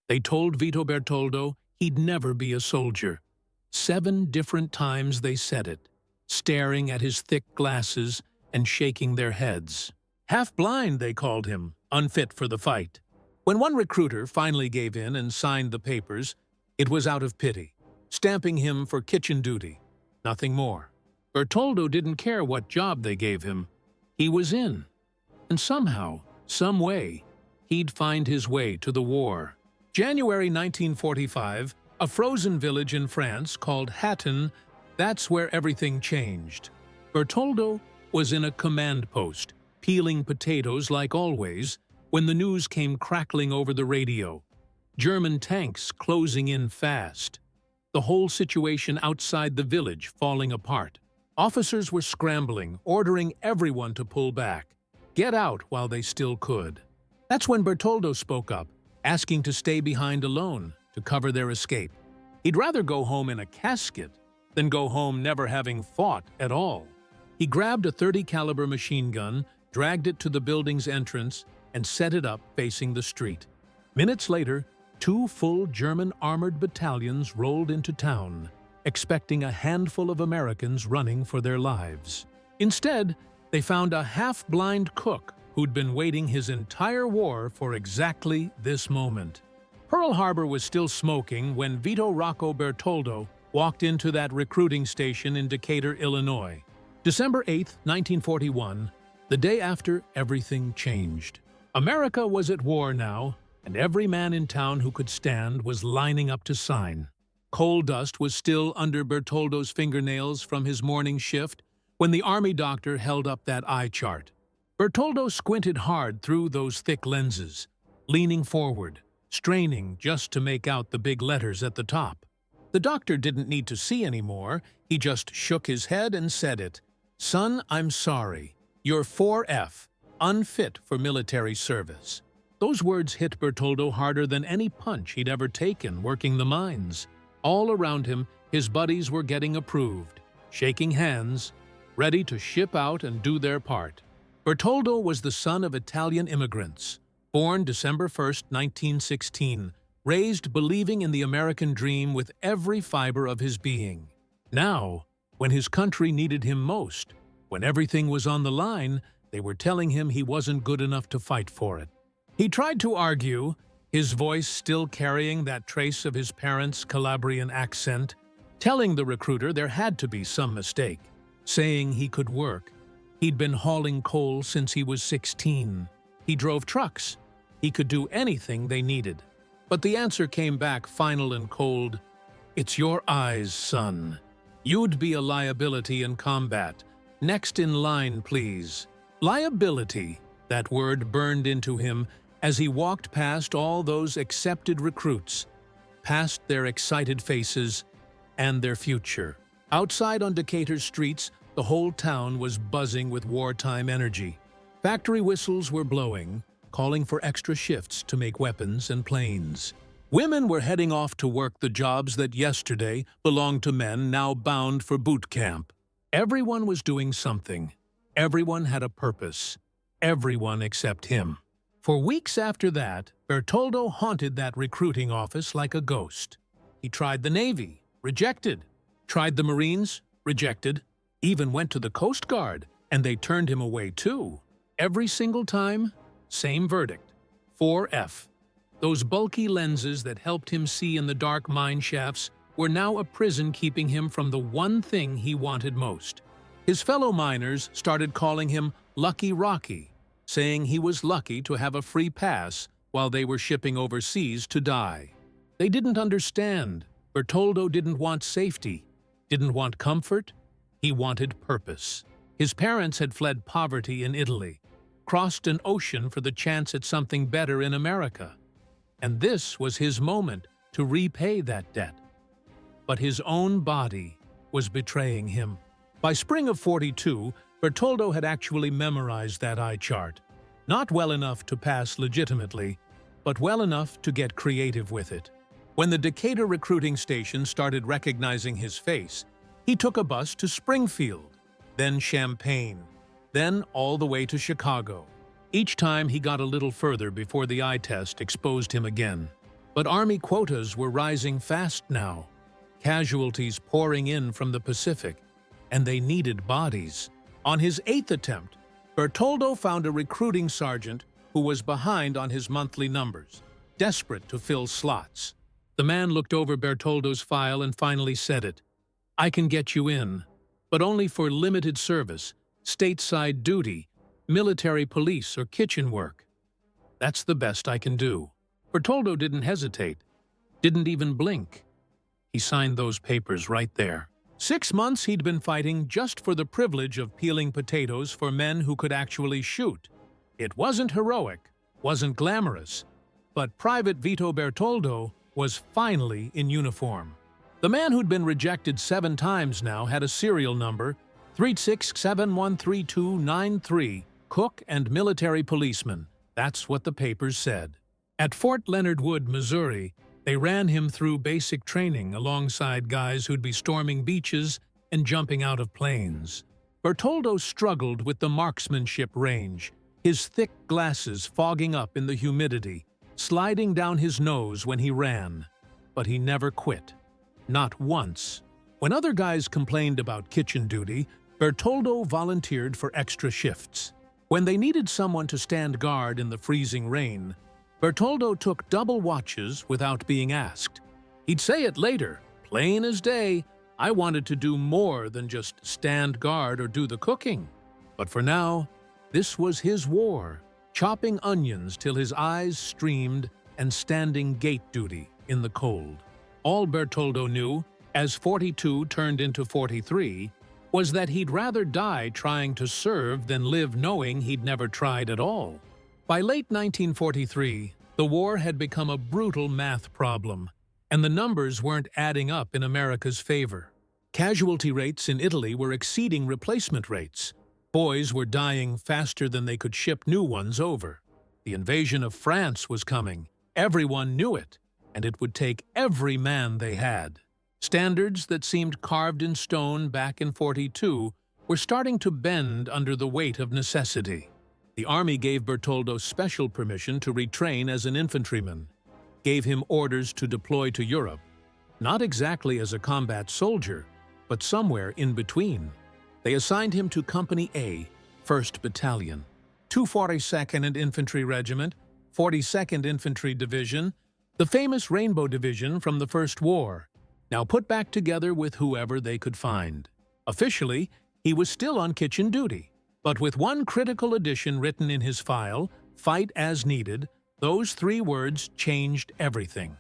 They told Vito Bertoldo he'd never be a soldier. 7 different times they said it, staring at his thick glasses and shaking their heads. Half-blind, they called him, unfit for the fight. When one recruiter finally gave in and signed the papers, it was out of pity, stamping him for kitchen duty, nothing more. Bertoldo didn't care what job they gave him. He was in. And somehow, some way, he'd find his way to the war. January 1945, a frozen village in France called Hatten, that's where everything changed. Bertoldo was in a command post, peeling potatoes like always, when the news came crackling over the radio. German tanks closing in fast. The whole situation outside the village falling apart. Officers were scrambling, ordering everyone to pull back, get out while they still could. That's when Bertoldo spoke up, asking to stay behind alone to cover their escape. He'd rather go home in a casket than go home never having fought at all. He grabbed a .30 caliber machine gun, dragged it to the building's entrance, and set it up facing the street. Minutes later, 2 full German armored battalions rolled into town, expecting a handful of Americans running for their lives. Instead, they found a half-blind cook who'd been waiting his entire war for exactly this moment. Pearl Harbor was still smoking when Vito Rocco Bertoldo walked into that recruiting station in Decatur, Illinois. December 8, 1941, the day after everything changed. America was at war now, and every man in town who could stand was lining up to sign. Coal dust was still under Bertoldo's fingernails from his morning shift when the army doctor held up that eye chart. Bertoldo squinted hard through those thick lenses, leaning forward, straining just to make out the big letters at the top. The doctor didn't need to see anymore. He just shook his head and said it. "Son, I'm sorry. You're 4F, unfit for military service." Those words hit Bertoldo harder than any punch he'd ever taken working the mines. All around him, his buddies were getting approved, shaking hands, ready to ship out and do their part. Bertoldo was the son of Italian immigrants, born December 1, 1916, raised believing in the American dream with every fiber of his being. Now, when his country needed him most, when everything was on the line, they were telling him he wasn't good enough to fight for it. He tried to argue, his voice still carrying that trace of his parents' Calabrian accent, telling the recruiter there had to be some mistake, saying he could work. He'd been hauling coal since he was 16. He drove trucks. He could do anything they needed. But the answer came back final and cold. "It's your eyes, son. You'd be a liability in combat. Next in line, please." Liability, that word burned into him as he walked past all those accepted recruits, past their excited faces and their future. Outside on Decatur's streets, the whole town was buzzing with wartime energy. Factory whistles were blowing, calling for extra shifts to make weapons and planes. Women were heading off to work the jobs that yesterday belonged to men now bound for boot camp. Everyone was doing something. Everyone had a purpose. Everyone except him. For weeks after that, Bertoldo haunted that recruiting office like a ghost. He tried the Navy, rejected. Tried the Marines, rejected. Even went to the Coast Guard, and they turned him away too. Every single time, same verdict. 4F. Those bulky lenses that helped him see in the dark mine shafts were now a prison keeping him from the one thing he wanted most. His fellow miners started calling him Lucky Rocky, saying he was lucky to have a free pass while they were shipping overseas to die. They didn't understand. Bertoldo didn't want safety, didn't want comfort. He wanted purpose. His parents had fled poverty in Italy, crossed an ocean for the chance at something better in America. And this was his moment to repay that debt. But his own body was betraying him. By spring of '42, Bertoldo had actually memorized that eye chart. Not well enough to pass legitimately, but well enough to get creative with it. When the Decatur recruiting station started recognizing his face, he took a bus to Springfield, then Champaign, then all the way to Chicago. Each time he got a little further before the eye test exposed him again. But Army quotas were rising fast now, casualties pouring in from the Pacific, and they needed bodies. On his 8th attempt, Bertoldo found a recruiting sergeant who was behind on his monthly numbers, desperate to fill slots. The man looked over Bertoldo's file and finally said it. "I can get you in, but only for limited service, stateside duty, military police, or kitchen work. That's the best I can do." Bertoldo didn't hesitate, didn't even blink. He signed those papers right there. 6 months he'd been fighting just for the privilege of peeling potatoes for men who could actually shoot. It wasn't heroic, wasn't glamorous, but Private Vito Bertoldo was finally in uniform. The man who'd been rejected 7 times now had a serial number, 367139293, cook and military policeman. That's what the papers said. At Fort Leonard Wood, Missouri, they ran him through basic training alongside guys who'd be storming beaches and jumping out of planes. Bertoldo struggled with the marksmanship range, his thick glasses fogging up in the humidity, sliding down his nose when he ran. But he never quit. Not once. When other guys complained about kitchen duty, Bertoldo volunteered for extra shifts. When they needed someone to stand guard in the freezing rain, Bertoldo took double watches without being asked. He'd say it later, plain as day, "I wanted to do more than just stand guard or do the cooking." But for now, this was his war, chopping onions till his eyes streamed and standing gate duty in the cold. All Bertoldo knew, as 42 turned into 43, was that he'd rather die trying to serve than live knowing he'd never tried at all. By late 1943, the war had become a brutal math problem, and the numbers weren't adding up in America's favor. Casualty rates in Italy were exceeding replacement rates. Boys were dying faster than they could ship new ones over. The invasion of France was coming. Everyone knew it, and it would take every man they had. Standards that seemed carved in stone back in 42 were starting to bend under the weight of necessity. The Army gave Bertoldo special permission to retrain as an infantryman, gave him orders to deploy to Europe, not exactly as a combat soldier, but somewhere in between. They assigned him to Company A, 1st Battalion, 242nd Infantry Regiment, 42nd Infantry Division, the famous Rainbow Division from the First War, now put back together with whoever they could find. Officially, he was still on kitchen duty, but with one critical addition written in his file, "Fight as needed," those 3 words changed everything.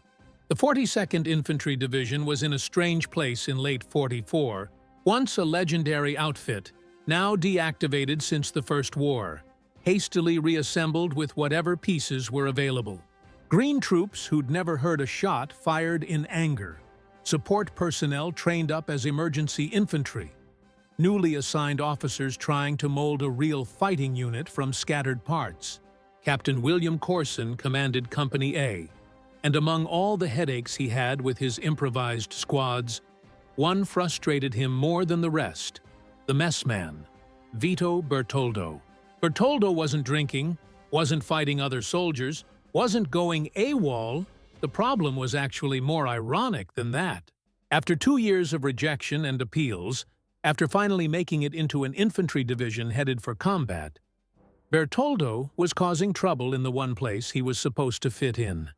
The 42nd Infantry Division was in a strange place in late 44, once a legendary outfit, now deactivated since the First War, hastily reassembled with whatever pieces were available. Green troops who'd never heard a shot fired in anger. Support personnel trained up as emergency infantry. Newly assigned officers trying to mold a real fighting unit from scattered parts. Captain William Corson commanded Company A, and among all the headaches he had with his improvised squads, one frustrated him more than the rest: the messman, Vito Bertoldo. Bertoldo wasn't drinking, wasn't fighting other soldiers, wasn't going AWOL. The problem was actually more ironic than that. After 2 years of rejection and appeals, after finally making it into an infantry division headed for combat, Bertoldo was causing trouble in the one place he was supposed to fit in: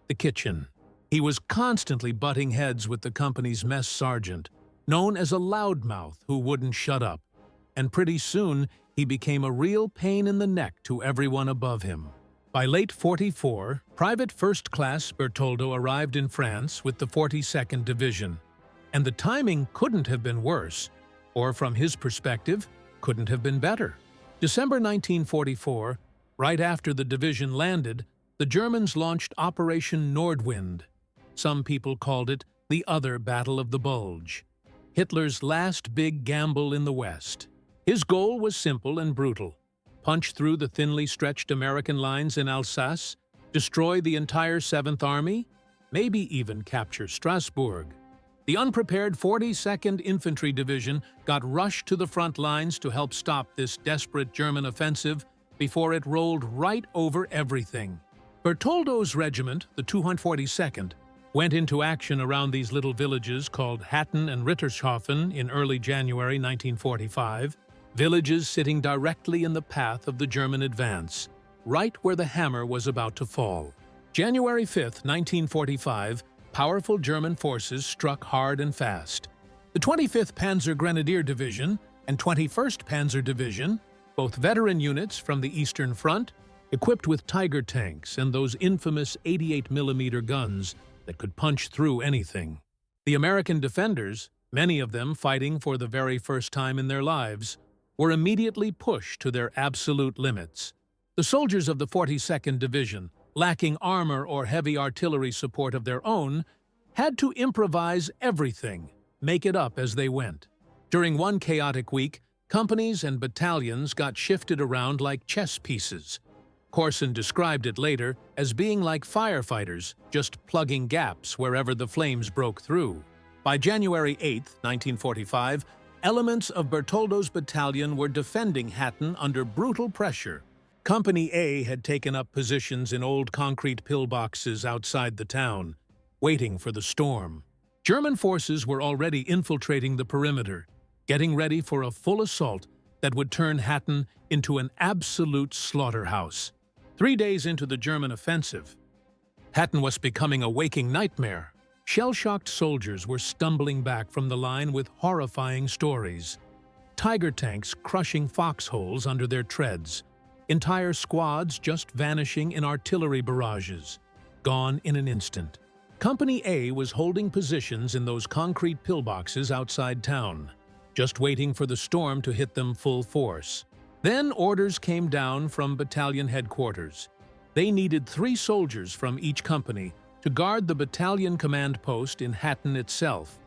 the kitchen. He was constantly butting heads with the company's mess sergeant, known as a loudmouth who wouldn't shut up, and pretty soon he became a real pain in the neck to everyone above him. By late 44, Private First Class Bertoldo arrived in France with the 42nd Division, and the timing couldn't have been worse, or from his perspective, couldn't have been better. December 1944, right after the division landed, the Germans launched Operation Nordwind. Some people called it the other Battle of the Bulge, Hitler's last big gamble in the West. His goal was simple and brutal: punch through the thinly stretched American lines in Alsace, destroy the entire 7th Army, maybe even capture Strasbourg. The unprepared 42nd Infantry Division got rushed to the front lines to help stop this desperate German offensive before it rolled right over everything. Bertoldo's regiment, the 242nd, went into action around these little villages called Hatten and Rittershofen in early January 1945, villages sitting directly in the path of the German advance, right where the hammer was about to fall. January 5, 1945, powerful German forces struck hard and fast. The 25th Panzer Grenadier Division and 21st Panzer Division, both veteran units from the Eastern Front, equipped with Tiger tanks and those infamous 88mm guns that could punch through anything. The American defenders, many of them fighting for the very first time in their lives, were immediately pushed to their absolute limits. The soldiers of the 42nd Division, lacking armor or heavy artillery support of their own, had to improvise everything, make it up as they went. During one chaotic week, companies and battalions got shifted around like chess pieces. Corson described it later as being like firefighters, just plugging gaps wherever the flames broke through. By January 8, 1945, elements of Bertoldo's battalion were defending Hatten under brutal pressure. Company A had taken up positions in old concrete pillboxes outside the town, waiting for the storm. German forces were already infiltrating the perimeter, getting ready for a full assault that would turn Hatten into an absolute slaughterhouse. 3 days into the German offensive, Hatten was becoming a waking nightmare. Shell-shocked soldiers were stumbling back from the line with horrifying stories. Tiger tanks crushing foxholes under their treads. Entire squads just vanishing in artillery barrages, gone in an instant. Company A was holding positions in those concrete pillboxes outside town, just waiting for the storm to hit them full force. Then orders came down from battalion headquarters. They needed 3 soldiers from each company to guard the battalion command post in Hatten itself.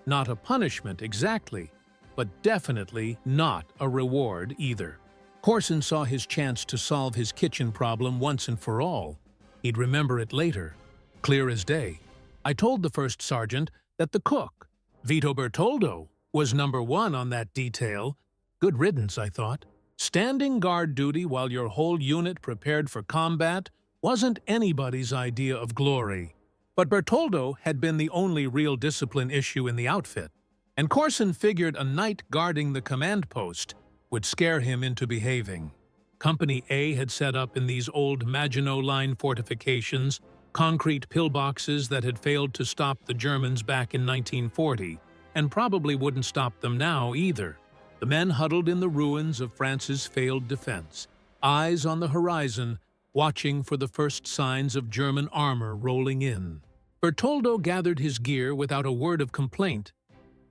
Not a punishment exactly, but definitely not a reward either. Corson saw his chance to solve his kitchen problem once and for all. He'd remember it later, clear as day. I told the first sergeant that the cook, Vito Bertoldo, was number 1 on that detail. Good riddance, I thought. Standing guard duty while your whole unit prepared for combat wasn't anybody's idea of glory. But Bertoldo had been the only real discipline issue in the outfit, and Corson figured a night guarding the command post would scare him into behaving. Company A had set up in these old Maginot Line fortifications, concrete pillboxes that had failed to stop the Germans back in 1940, and probably wouldn't stop them now either. The men huddled in the ruins of France's failed defense, eyes on the horizon, watching for the first signs of German armor rolling in. Bertoldo gathered his gear without a word of complaint.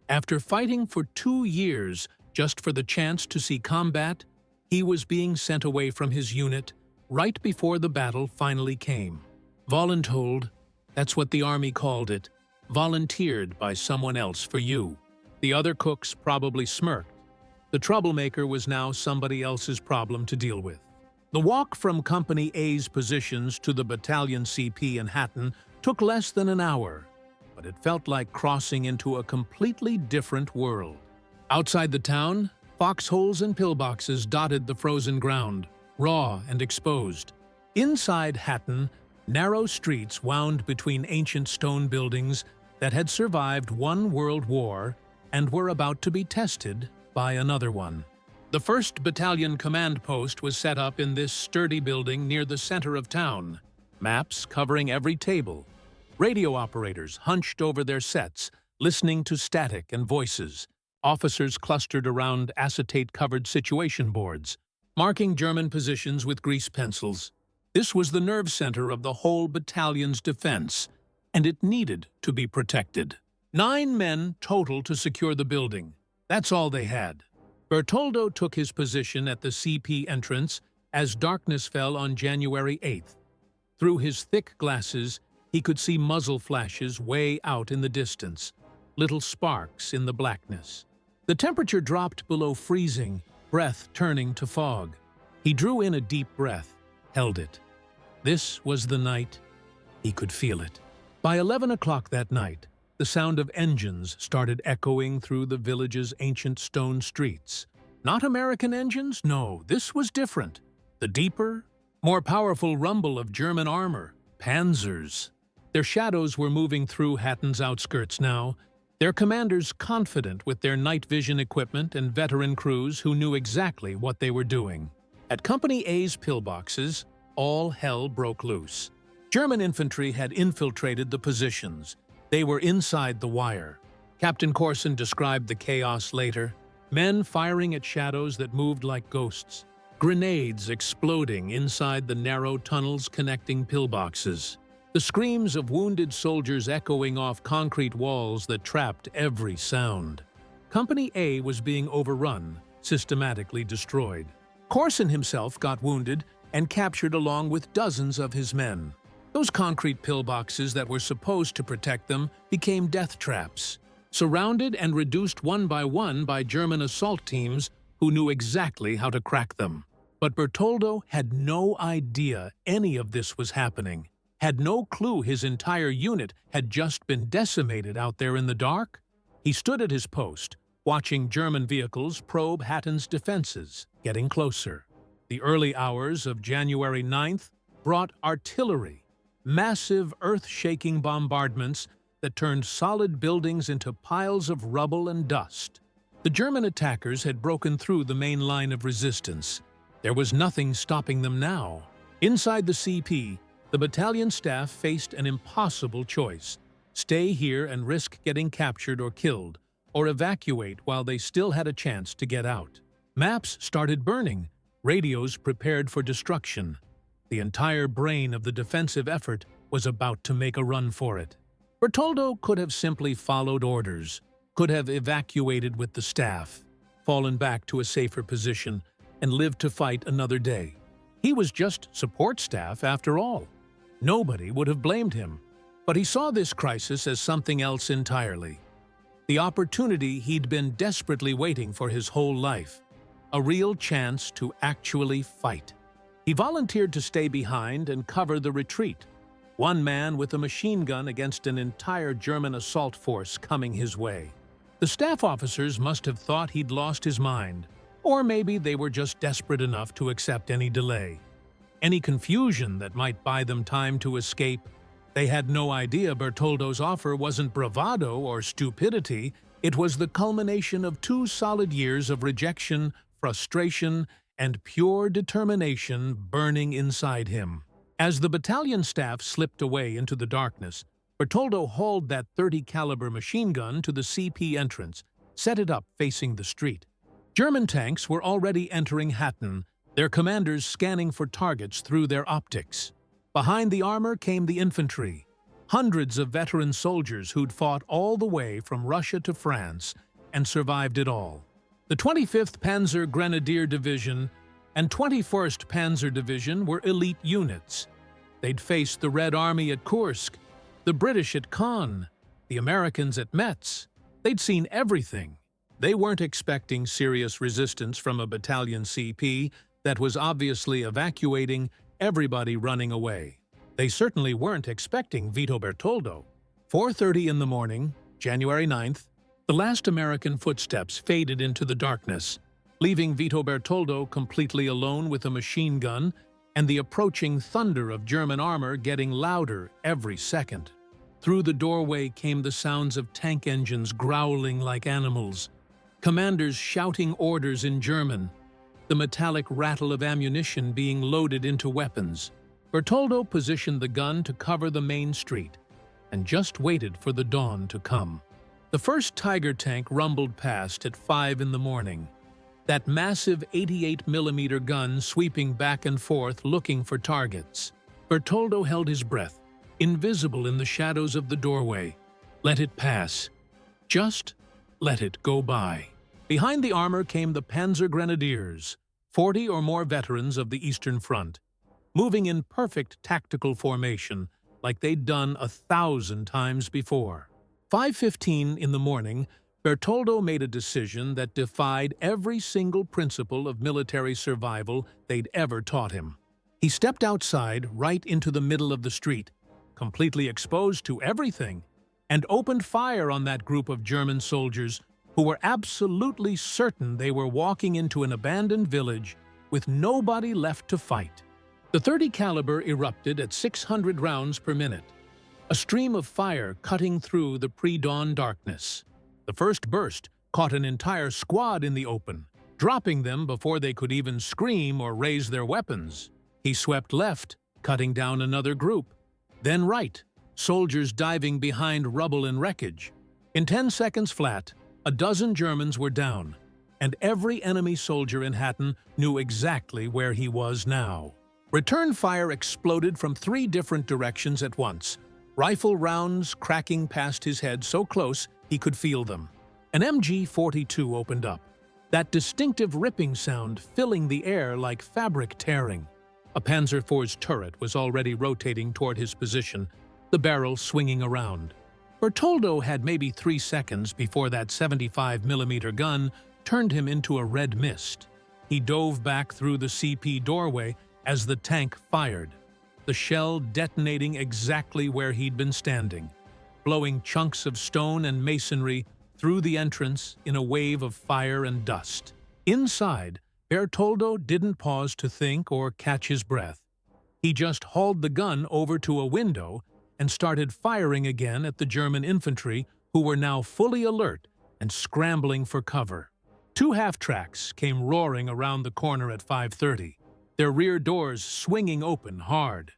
After fighting for 2 years just for the chance to see combat, he was being sent away from his unit right before the battle finally came. Voluntold, that's what the army called it, volunteered by someone else for you. The other cooks probably smirked. The troublemaker was now somebody else's problem to deal with. The walk from Company A's positions to the battalion CP in Hatten took less than an hour, but it felt like crossing into a completely different world. Outside the town, foxholes and pillboxes dotted the frozen ground, raw and exposed. Inside Hatten, narrow streets wound between ancient stone buildings that had survived 1 world war and were about to be tested by another one. The 1st Battalion command post was set up in this sturdy building near the center of town, maps covering every table. Radio operators hunched over their sets, listening to static and voices. Officers clustered around acetate-covered situation boards, marking German positions with grease pencils. This was the nerve center of the whole battalion's defense, and it needed to be protected. 9 men total to secure the building. That's all they had. Bertoldo took his position at the CP entrance as darkness fell on January 8th. Through his thick glasses, he could see muzzle flashes way out in the distance, little sparks in the blackness. The temperature dropped below freezing, breath turning to fog. He drew in a deep breath, held it. This was the night. He could feel it. By 11 o'clock that night, the sound of engines started echoing through the village's ancient stone streets. Not American engines, no, this was different. The deeper, More powerful rumble of German armor, panzers. Their shadows were moving through Hatten's outskirts now, their commanders confident with their night vision equipment and veteran crews who knew exactly what they were doing. At Company A's pillboxes, all hell broke loose. German infantry had infiltrated the positions. They were inside the wire. Captain Corson described the chaos later. Men firing at shadows that moved like ghosts. Grenades exploding inside the narrow tunnels connecting pillboxes. The screams of wounded soldiers echoing off concrete walls that trapped every sound. Company A was being overrun, systematically destroyed. Corson himself got wounded and captured along with dozens of his men. Those concrete pillboxes that were supposed to protect them became death traps, surrounded and reduced one by German assault teams who knew exactly how to crack them. But Bertoldo had no idea any of this was happening, had no clue his entire unit had just been decimated out there in the dark. He stood at his post, watching German vehicles probe Hatten's defenses, getting closer. The early hours of January 9th brought artillery, massive earth-shaking bombardments that turned solid buildings into piles of rubble and dust. The German attackers had broken through the main line of resistance. There was nothing stopping them now. Inside the CP, the battalion staff faced an impossible choice: stay here and risk getting captured or killed, or evacuate while they still had a chance to get out. Maps started burning, radios prepared for destruction. The entire brain of the defensive effort was about to make a run for it. Bertoldo could have simply followed orders, could have evacuated with the staff, fallen back to a safer position, and lived to fight another day. He was just support staff after all. Nobody would have blamed him. But he saw this crisis as something else entirely. The opportunity he'd been desperately waiting for his whole life. A real chance to actually fight. He volunteered to stay behind and cover the retreat. One man with a machine gun against an entire German assault force coming his way. The staff officers must have thought he'd lost his mind, or maybe they were just desperate enough to accept any delay, any confusion that might buy them time to escape. They had no idea Bertoldo's offer wasn't bravado or stupidity. It was the culmination of 2 solid years of rejection, frustration, and pure determination burning inside him. As the battalion staff slipped away into the darkness, Bertoldo hauled that .30 caliber machine gun to the CP entrance, set it up facing the street. German tanks were already entering Hatten, their commanders scanning for targets through their optics. Behind the armor came the infantry, hundreds of veteran soldiers who'd fought all the way from Russia to France and survived it all. The 25th Panzer Grenadier Division and 21st Panzer Division were elite units. They'd faced the Red Army at Kursk, the British at Caen, the Americans at Metz. They'd seen everything. They weren't expecting serious resistance from a battalion CP that was obviously evacuating, everybody running away. They certainly weren't expecting Vito Bertoldo. 4:30 in the morning, January 9th, the last American footsteps faded into the darkness, leaving Vito Bertoldo completely alone with a machine gun and the approaching thunder of German armor getting louder every second. Through the doorway came the sounds of tank engines growling like animals, commanders shouting orders in German, the metallic rattle of ammunition being loaded into weapons. Bertoldo positioned the gun to cover the main street and just waited for the dawn to come. The first Tiger tank rumbled past at 5 in the morning. That massive 88mm gun sweeping back and forth looking for targets. Bertoldo held his breath, invisible in the shadows of the doorway. Let it pass. Just let it go by. Behind the armor came the Panzer Grenadiers, 40 or more veterans of the Eastern Front, moving in perfect tactical formation like they'd done 1,000 times before. 5:15 in the morning, Bertoldo made a decision that defied every single principle of military survival they'd ever taught him. He stepped outside right into the middle of the street, completely exposed to everything, and opened fire on that group of German soldiers who were absolutely certain they were walking into an abandoned village with nobody left to fight. The .30 caliber erupted at 600 rounds per minute, a stream of fire cutting through the pre-dawn darkness. The first burst caught an entire squad in the open, dropping them before they could even scream or raise their weapons. He swept left, cutting down another group, then right, soldiers diving behind rubble and wreckage. In 10 seconds flat, a dozen Germans were down, and every enemy soldier in Hatten knew exactly where he was now. Return fire exploded from 3 different directions at once, rifle rounds cracking past his head so close he could feel them. An MG-42 opened up, that distinctive ripping sound filling the air like fabric tearing. A Panzer IV's turret was already rotating toward his position, the barrel swinging around. Bertoldo had maybe 3 seconds before that 75mm gun turned him into a red mist. He dove back through the CP doorway as the tank fired, the shell detonating exactly where he'd been standing, blowing chunks of stone and masonry through the entrance in a wave of fire and dust. Inside, Bertoldo didn't pause to think or catch his breath. He just hauled the gun over to a window and started firing again at the German infantry, who were now fully alert and scrambling for cover. 2 half-tracks came roaring around the corner at 5:30, their rear doors swinging open hard.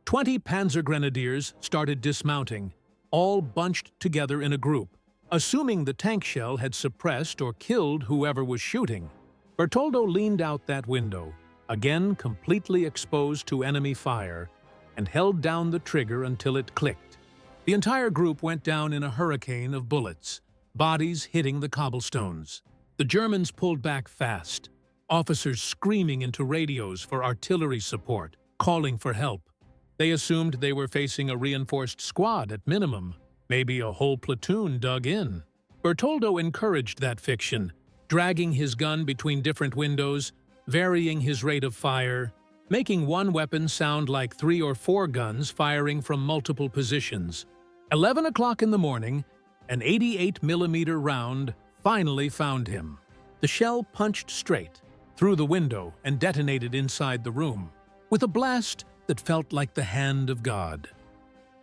20 Panzer Grenadiers started dismounting, all bunched together in a group, assuming the tank shell had suppressed or killed whoever was shooting. Bertoldo leaned out that window, again completely exposed to enemy fire, and held down the trigger until it clicked. The entire group went down in a hurricane of bullets, bodies hitting the cobblestones. The Germans pulled back fast, officers screaming into radios for artillery support, calling for help. They assumed they were facing a reinforced squad at minimum, maybe a whole platoon dug in. Bertoldo encouraged that fiction, dragging his gun between different windows, varying his rate of fire, making one weapon sound like 3 or 4 guns firing from multiple positions. 11 o'clock in the morning, an 88mm round finally found him. The shell punched straight through the window and detonated inside the room, with a blast that felt like the hand of God.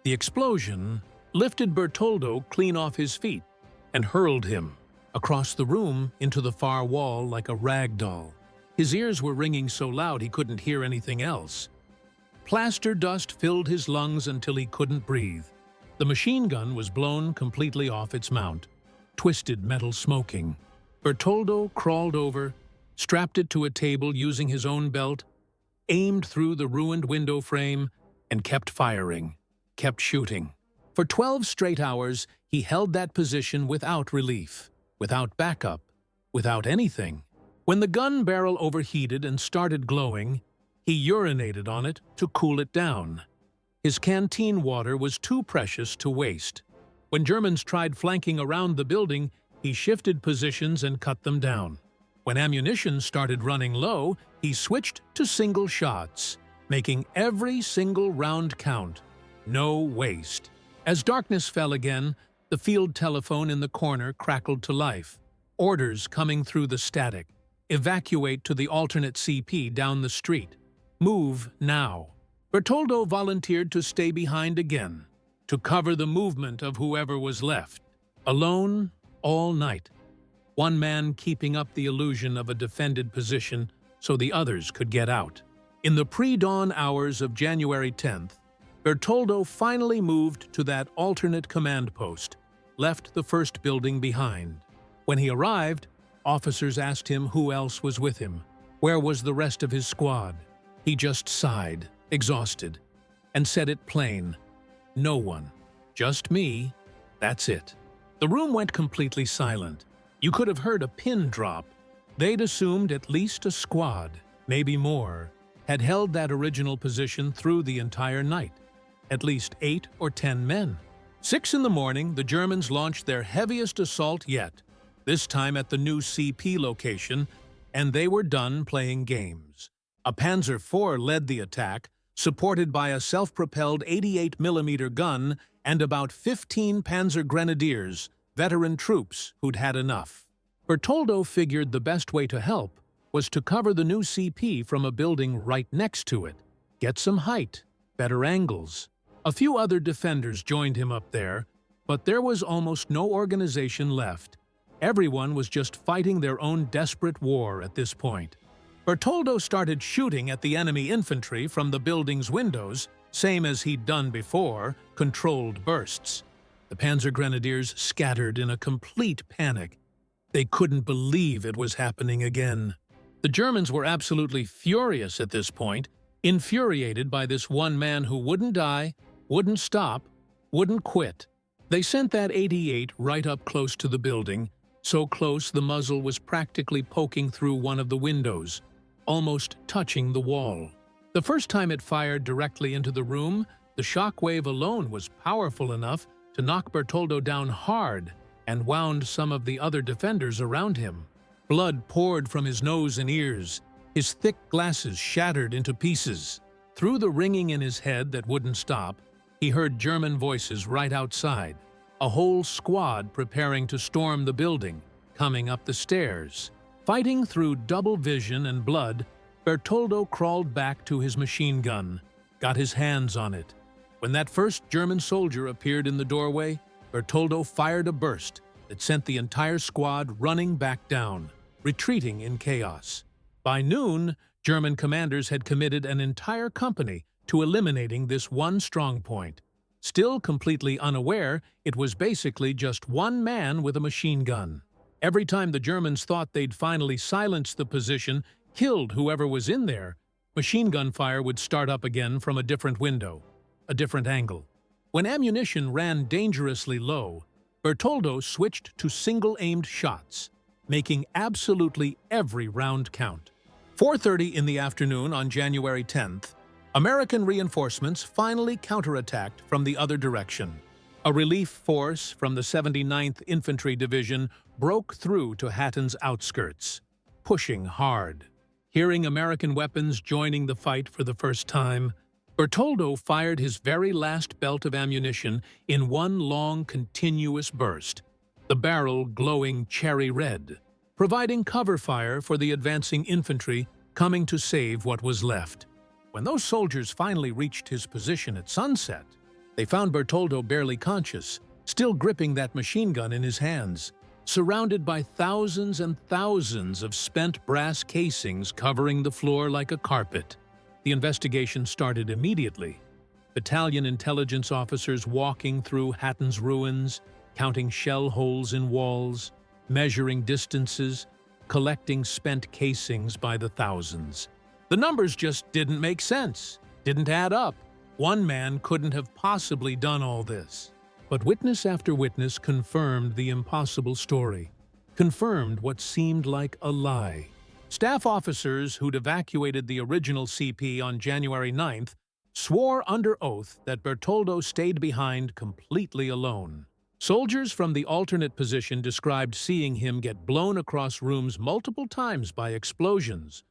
The explosion lifted Bertoldo clean off his feet and hurled him across the room into the far wall like a rag doll. His ears were ringing so loud he couldn't hear anything else. Plaster dust filled his lungs until he couldn't breathe. The machine gun was blown completely off its mount, twisted metal smoking. Bertoldo crawled over, strapped it to a table using his own belt, aimed through the ruined window frame, and kept firing, kept shooting. For 12 straight hours, he held that position without relief, without backup, without anything. When the gun barrel overheated and started glowing, he urinated on it to cool it down. His canteen water was too precious to waste. When Germans tried flanking around the building, he shifted positions and cut them down. When ammunition started running low, he switched to single shots, making every single round count. No waste. As darkness fell again, the field telephone in the corner crackled to life. Orders coming through the static. Evacuate to the alternate CP down the street. Move now. Bertoldo volunteered to stay behind again, to cover the movement of whoever was left. Alone, all night. One man keeping up the illusion of a defended position so the others could get out. In the pre-dawn hours of January 10th, Bertoldo finally moved to that alternate command post, left the first building behind. When he arrived, officers asked him who else was with him. Where was the rest of his squad? He just sighed, exhausted, and said it plain. No one. Just me. That's it. The room went completely silent. You could have heard a pin drop. They'd assumed at least a squad, maybe more, had held that original position through the entire night. At least 8 or 10 men. 6 in the morning, the Germans launched their heaviest assault yet, this time at the new CP location, and they were done playing games. A Panzer IV led the attack, supported by a self-propelled 88mm gun and about 15 Panzer Grenadiers, veteran troops who'd had enough. Bertoldo figured the best way to help was to cover the new CP from a building right next to it. get some height, better angles. A few other defenders joined him up there, but there was almost no organization left. Everyone was just fighting their own desperate war at this point. Bertoldo started shooting at the enemy infantry from the building's windows, same as he'd done before, controlled bursts. The Panzer Grenadiers scattered in a complete panic. They couldn't believe it was happening again. The Germans were absolutely furious at this point, infuriated by this one man who wouldn't die, wouldn't stop, wouldn't quit. They sent that 88 right up close to the building, so close the muzzle was practically poking through one of the windows, almost touching the wall. The first time it fired directly into the room, the shock wave alone was powerful enough to knock Bertoldo down hard and wound some of the other defenders around him. Blood poured from his nose and ears. His thick glasses shattered into pieces. Through the ringing in his head that wouldn't stop, he heard German voices right outside. A whole squad preparing to storm the building, coming up the stairs. Fighting through double vision and blood, Bertoldo crawled back to his machine gun, got his hands on it. When that first German soldier appeared in the doorway, Bertoldo fired a burst that sent the entire squad running back down, retreating in chaos. By noon, German commanders had committed an entire company to eliminating this one strongpoint. Still completely unaware, it was basically just one man with a machine gun. Every time the Germans thought they'd finally silenced the position, killed whoever was in there, machine gun fire would start up again from a different window, a different angle. When ammunition ran dangerously low, Bertoldo switched to single-aimed shots, making absolutely every round count. 4:30 in the afternoon on January 10th, American reinforcements finally counterattacked from the other direction. A relief force from the 79th Infantry Division broke through to Hatten's outskirts, pushing hard. Hearing American weapons joining the fight for the first time, Bertoldo fired his very last belt of ammunition in one long, continuous burst, the barrel glowing cherry red, providing cover fire for the advancing infantry coming to save what was left. When those soldiers finally reached his position at sunset, they found Bertoldo barely conscious, still gripping that machine gun in his hands, surrounded by thousands and thousands of spent brass casings covering the floor like a carpet. The investigation started immediately. Battalion intelligence officers walking through Hatten's ruins, counting shell holes in walls, measuring distances, collecting spent casings by the thousands. The numbers just didn't make sense, didn't add up. One man couldn't have possibly done all this. But witness after witness confirmed the impossible story, confirmed what seemed like a lie. Staff officers who'd evacuated the original CP on January 9th swore under oath that Bertoldo stayed behind completely alone. Soldiers from the alternate position described seeing him get blown across rooms multiple times by explosions,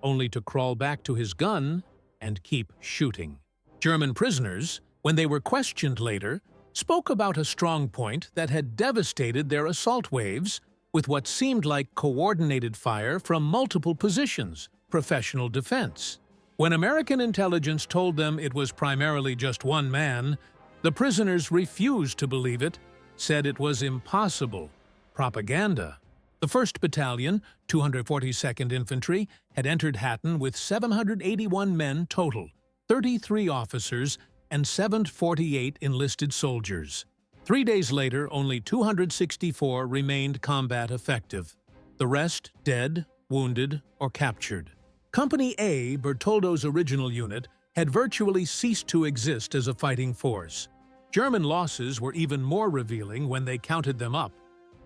only to crawl back to his gun and keep shooting. German prisoners, when they were questioned later, spoke about a strongpoint that had devastated their assault waves with what seemed like coordinated fire from multiple positions, professional defense. When American intelligence told them it was primarily just one man, the prisoners refused to believe it, said it was impossible, propaganda. The 1st Battalion, 242nd Infantry, had entered Hatten with 781 men total, 33 officers, and 748 enlisted soldiers. 3 days later, only 264 remained combat effective. The rest dead, wounded, or captured. Company A, Bertoldo's original unit, had virtually ceased to exist as a fighting force. German losses were even more revealing when they counted them up.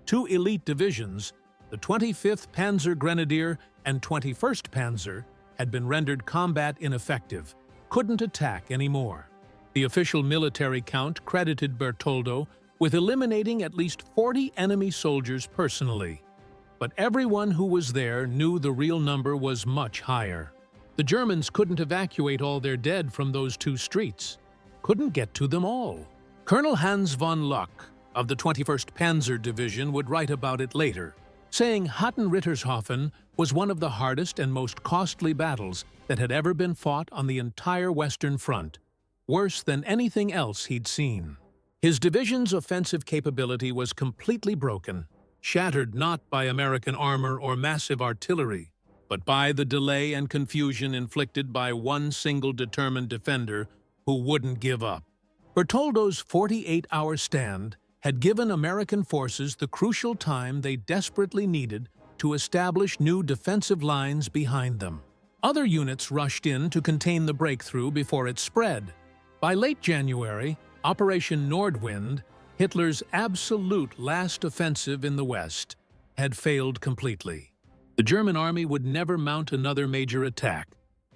2 elite divisions, the 25th Panzer Grenadier and 21st Panzer, had been rendered combat ineffective, couldn't attack anymore. The official military count credited Bertoldo with eliminating at least 40 enemy soldiers personally. But everyone who was there knew the real number was much higher. The Germans couldn't evacuate all their dead from those 2 streets, couldn't get to them all. Colonel Hans von Luck of the 21st Panzer Division would write about it later. saying Hatten was one of the hardest and most costly battles that had ever been fought on the entire Western Front, worse than anything else he'd seen. His division's offensive capability was completely broken, shattered not by American armor or massive artillery, but by the delay and confusion inflicted by one single determined defender who wouldn't give up. Bertoldo's 48-hour stand had given American forces the crucial time they desperately needed to establish new defensive lines behind them. Other units rushed in to contain the breakthrough before it spread. By late January, Operation Nordwind, Hitler's absolute last offensive in the West, had failed completely. The German army would never mount another major attack.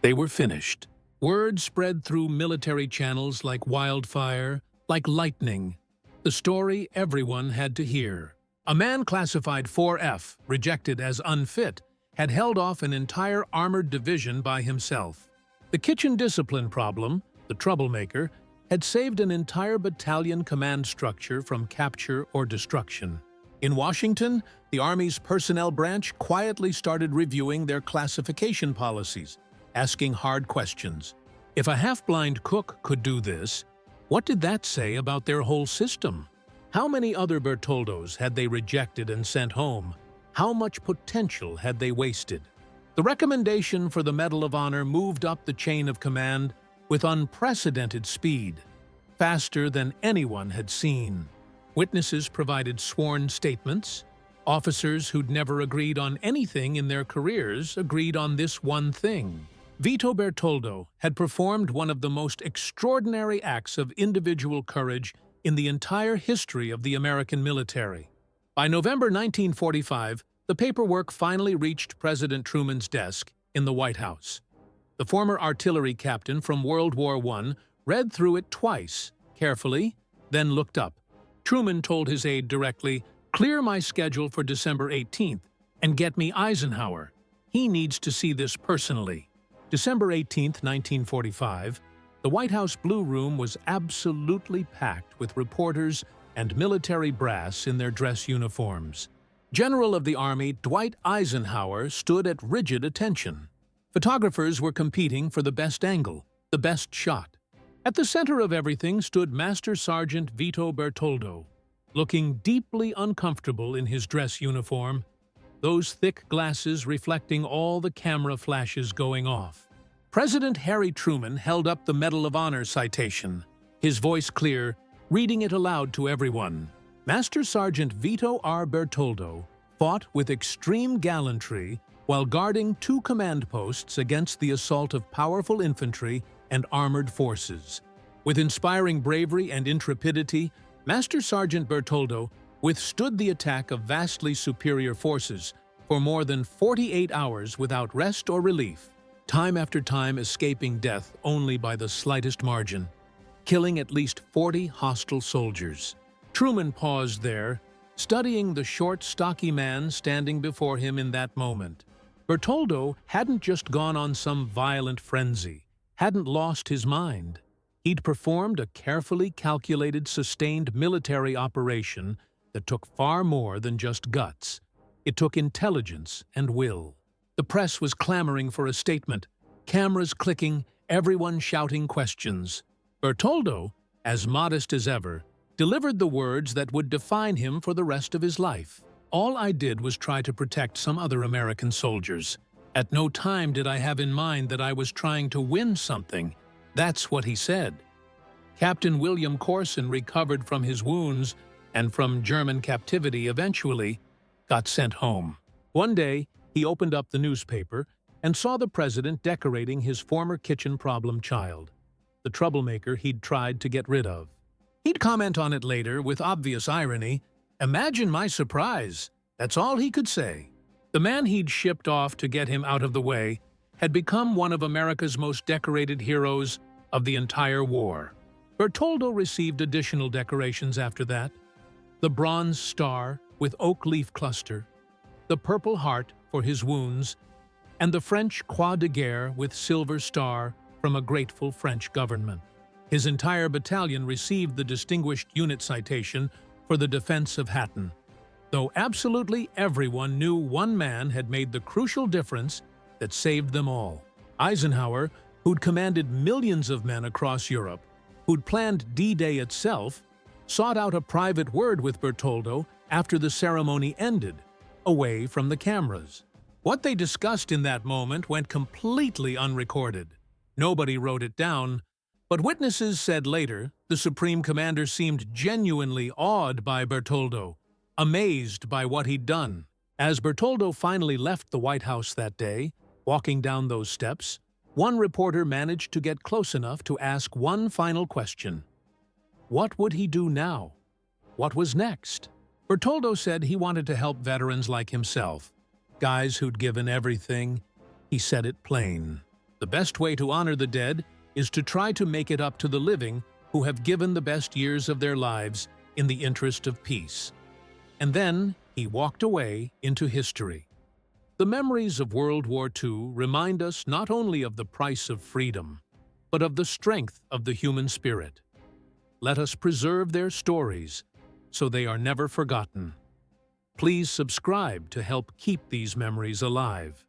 They were finished. Word spread through military channels like wildfire, like lightning. The story everyone had to hear. A man classified 4F, rejected as unfit, had held off an entire armored division by himself. The kitchen discipline problem, the troublemaker, had saved an entire battalion command structure from capture or destruction. In Washington, the Army's personnel branch quietly started reviewing their classification policies, asking hard questions. If a half-blind cook could do this, what did that say about their whole system? How many other Bertoldos had they rejected and sent home? How much potential had they wasted? The recommendation for the Medal of Honor moved up the chain of command with unprecedented speed, faster than anyone had seen. Witnesses provided sworn statements. Officers who'd never agreed on anything in their careers agreed on this one thing. Vito Bertoldo had performed one of the most extraordinary acts of individual courage in the entire history of the American military. By November 1945, the paperwork finally reached President Truman's desk in the White House. The former artillery captain from World War I read through it twice, carefully, then looked up. Truman told his aide directly, "Clear my schedule for December 18th and get me Eisenhower. He needs to see this personally." December 18th, 1945, the White House Blue Room was absolutely packed with reporters and military brass in their dress uniforms. General of the Army Dwight Eisenhower stood at rigid attention. Photographers were competing for the best angle, the best shot. At the center of everything stood Master Sergeant Vito Bertoldo, looking deeply uncomfortable in his dress uniform, those thick glasses reflecting all the camera flashes going off. President Harry Truman held up the Medal of Honor citation, his voice clear, reading it aloud to everyone. Master Sergeant Vito R. Bertoldo fought with extreme gallantry while guarding 2 command posts against the assault of powerful infantry and armored forces. With inspiring bravery and intrepidity, Master Sergeant Bertoldo withstood the attack of vastly superior forces for more than 48 hours without rest or relief, time after time escaping death only by the slightest margin, killing at least 40 hostile soldiers. Truman paused there, studying the short, stocky man standing before him in that moment. Bertoldo hadn't just gone on some violent frenzy, hadn't lost his mind. He'd performed a carefully calculated, sustained military operation that took far more than just guts. It took intelligence and will. The press was clamoring for a statement, cameras clicking, everyone shouting questions. Bertoldo, as modest as ever, delivered the words that would define him for the rest of his life. "All I did was try to protect some other American soldiers. At no time did I have in mind that I was trying to win something." That's what he said. Captain William Corson recovered from his wounds and from German captivity eventually got sent home. One day, he opened up the newspaper and saw the president decorating his former kitchen problem child, the troublemaker he'd tried to get rid of. He'd comment on it later with obvious irony, "Imagine my surprise." That's all he could say. The man he'd shipped off to get him out of the way had become one of America's most decorated heroes of the entire war. Bertoldo received additional decorations after that: the Bronze Star with oak leaf cluster, the Purple Heart for his wounds, and the French Croix de Guerre with Silver Star from a grateful French government. His entire battalion received the Distinguished Unit Citation for the defense of Hatten. though absolutely everyone knew one man had made the crucial difference that saved them all. Eisenhower, who'd commanded millions of men across Europe, who'd planned D-Day itself, sought out a private word with Bertoldo after the ceremony ended, away from the cameras. What they discussed in that moment went completely unrecorded. Nobody wrote it down, but witnesses said later the Supreme Commander seemed genuinely awed by Bertoldo, amazed by what he'd done. As Bertoldo finally left the White House that day, walking down those steps, one reporter managed to get close enough to ask one final question. What would he do now? What was next? Bertoldo said he wanted to help veterans like himself, guys who'd given everything. He said it plain. The best way to honor the dead is to try to make it up to the living who have given the best years of their lives in the interest of peace. And then he walked away into history. The memories of World War II remind us not only of the price of freedom, but of the strength of the human spirit. Let us preserve their stories so they are never forgotten. Please subscribe to help keep these memories alive.